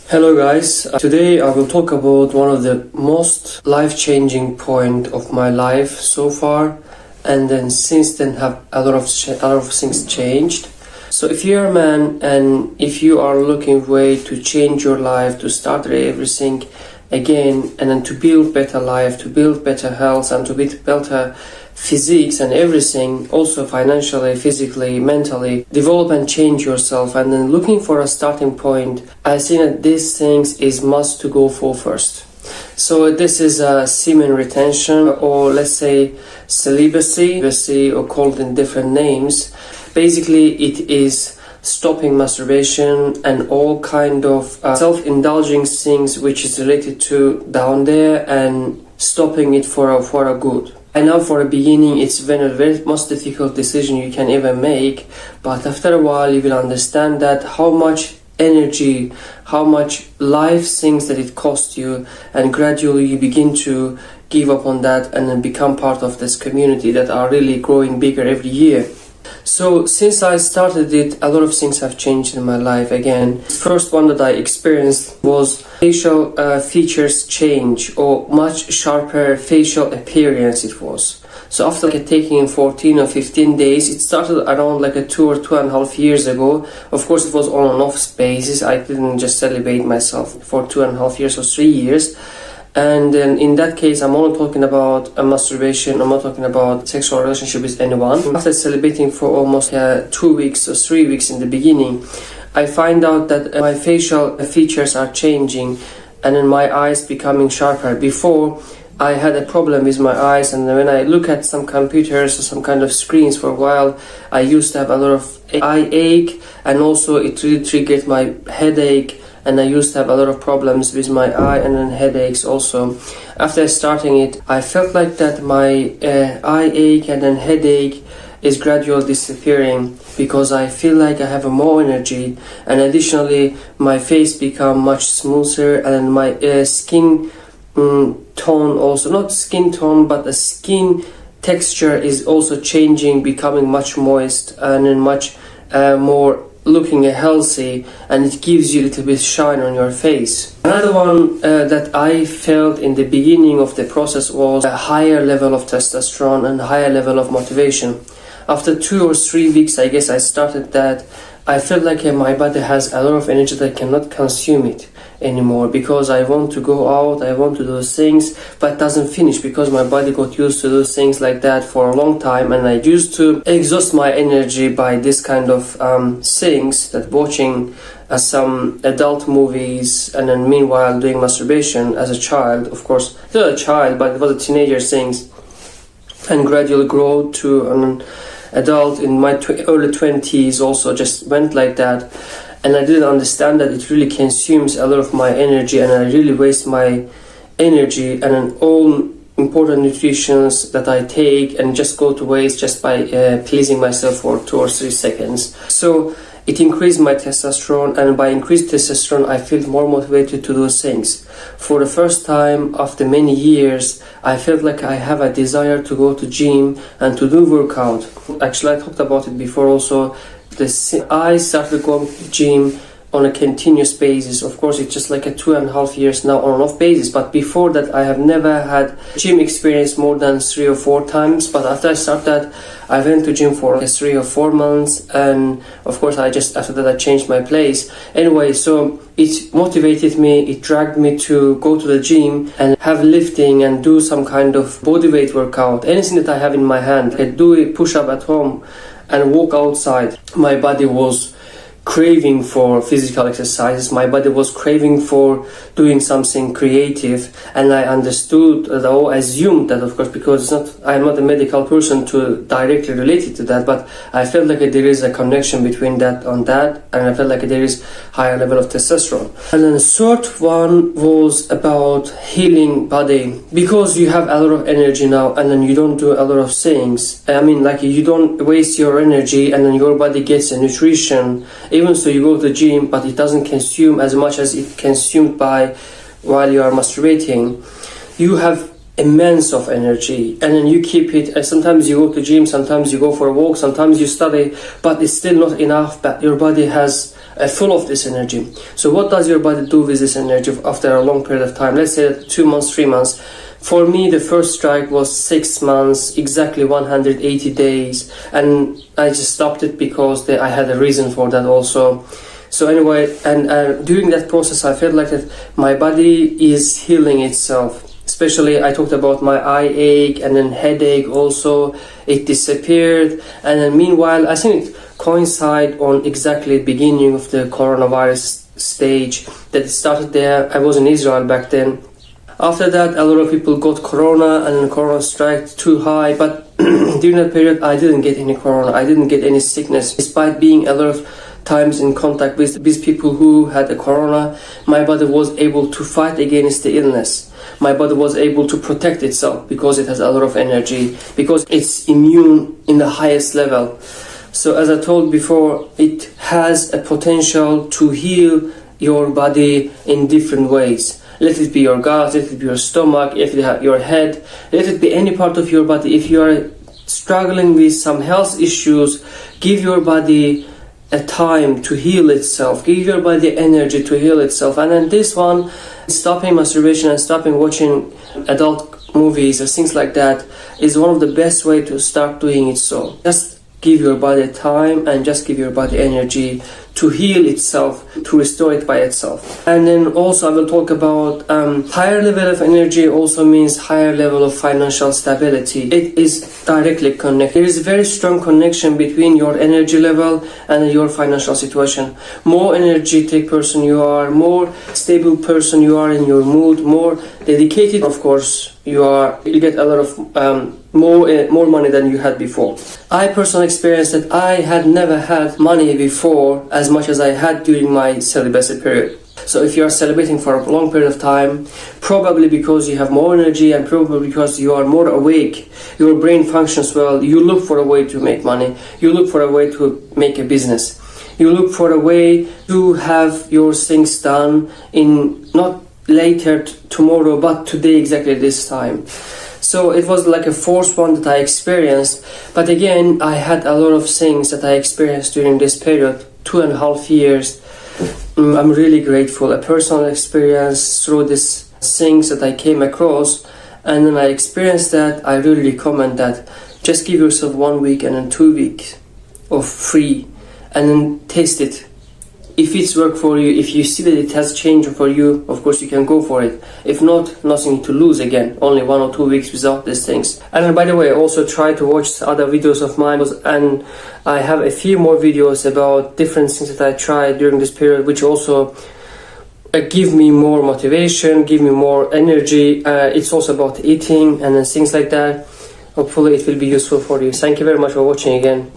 Hello guys, today I will talk about one of the most life-changing point of my life so far, and then since then have a lot of things changed. So if you're a man and if you are looking way to change your life, to start everything again, and then to build better life, to build better health, and to build better physiques and everything, also financially, physically, mentally, develop and change yourself, and then looking for a starting point, I think that these things is must to go for first. So this is a semen retention, or let's say celibacy, or called in different names. Basically, it is stopping masturbation and all kind of self-indulging things which is related to down there, and stopping it for a good. I know for a beginning it's the very most difficult decision you can ever make, but after a while you will understand that how much energy, how much life things that it costs you, and gradually you begin to give up on that and then become part of this community that are really growing bigger every year. So since I started it, a lot of things have changed in my life again. First one that I experienced was facial features change, or much sharper facial appearance it was. So after taking 14 or 15 days, it started around like 2 or 2.5 years ago. Of course it was on and off basis. I didn't just celebrate myself for 2.5 years or 3 years. And then in that case, I'm only talking about masturbation. I'm not talking about sexual relationship with anyone. After celebrating for almost 2 weeks or 3 weeks in the beginning, I find out that my facial features are changing, and then my eyes becoming sharper. Before, I had a problem with my eyes, and when I look at some computers or some kind of screens for a while, I used to have a lot of eye ache, and also it really triggered my headache. And I used to have a lot of problems with my eye and then headaches also. After starting it, I felt like that my eye ache and then headache is gradually disappearing, because I feel like I have more energy, and additionally my face become much smoother, and my skin tone also, not skin tone but the skin texture is also changing, becoming much moist and then much more looking healthy, and it gives you a little bit shine on your face. Another one that I felt in the beginning of the process was a higher level of testosterone and higher level of motivation. After 2 or 3 weeks, I guess I started that, I felt like my body has a lot of energy that I cannot consume it anymore, because I want to go out, I want to do things, but it doesn't finish, because my body got used to do things like that for a long time, and I used to exhaust my energy by this kind of things, that watching some adult movies, and then meanwhile doing masturbation as a child. Of course, not a child, but it was a teenager things, and gradually grow to an adult in my early 20s also just went like that. And I didn't understand that it really consumes a lot of my energy, and I really waste my energy and then all important nutritions that I take and just go to waste just by pleasing myself for 2 or 3 seconds. So it increased my testosterone, and by increased testosterone I feel more motivated to do things. For the first time after many years, I felt like I have a desire to go to gym and to do workout. Actually, I talked about it before also. I started going to the gym on a continuous basis. Of course, it's just like 2.5 years now on and off basis, but before that I have never had gym experience more than 3 or 4 times. But after I started, I went to gym for 3 or 4 months, and of course after that I changed my place. Anyway, so it motivated me, it dragged me to go to the gym and have lifting and do some kind of bodyweight workout, anything that I have in my hand. I do a push-up at home and walk outside. My body was craving for physical exercises. My body was craving for doing something creative, and I understood that, or assumed that, of course, because I'm not a medical person to directly relate it to that, but I felt like there is a connection between that and I felt like there is higher level of testosterone. And then the third one was about healing body, because you have a lot of energy now, and then you don't do a lot of things. I mean, like, you don't waste your energy, and then your body gets a nutrition. Even so, you go to the gym, but it doesn't consume as much as it consumed by while you are masturbating. You have immense of energy, and then you keep it, and sometimes you go to gym, sometimes you go for a walk, sometimes you study, but it's still not enough. But your body has full of this energy. So what does your body do with this energy after a long period of time? Let's say 2 months, 3 months. For me, the first strike was 6 months, exactly 180 days, and I just stopped it because I had a reason for that also. So anyway, and during that process, I felt like that my body is healing itself. Especially, I talked about my eye ache and then headache also. It disappeared, and then meanwhile, I think it coincided on exactly the beginning of the coronavirus stage that it started there. I was in Israel back then. After that, a lot of people got corona, and then corona struck too high. But during that period, I didn't get any corona. I didn't get any sickness, despite being a lot of times in contact with these people who had a corona. My body was able to fight against the illness. My body was able to protect itself because it has a lot of energy, because it's immune in the highest level. So as I told before, it has a potential to heal your body in different ways. Let it be your gut, let it be your stomach, if it have your head, let it be any part of your body. If you are struggling with some health issues, give your body a time to heal itself. Give your body energy to heal itself. And then this one, stopping masturbation and stopping watching adult movies or things like that, is one of the best way to start doing it. So just give your body time and just give your body energy to heal itself, to restore it by itself. And then also I will talk about higher level of energy also means higher level of financial stability. It is directly connected. There is a very strong connection between your energy level and your financial situation. More energetic person you are, more stable person you are in your mood, more dedicated, of course, you get a lot of more money than you had before. I personally experienced that I had never had money before as much as I had during my celibacy period. So if you are celebrating for a long period of time, probably because you have more energy and probably because you are more awake, your brain functions well, you look for a way to make money, you look for a way to make a business, you look for a way to have your things done in not later tomorrow but today, exactly this time. So it was like a forced one that I experienced. But again, I had a lot of things that I experienced during this period, 2.5 years. I'm really grateful. A personal experience through these things that I came across. And then I experienced that. I really recommend that. Just give yourself 1 week and then 2 weeks of free. And then taste it. If it's worked for you, if you see that it has changed for you, of course you can go for it. If not, nothing to lose again. Only 1 or 2 weeks without these things. And by the way, I also try to watch other videos of mine, and I have a few more videos about different things that I tried during this period, which also give me more motivation, give me more energy. It's also about eating and then things like that. Hopefully it will be useful for you. Thank you very much for watching again.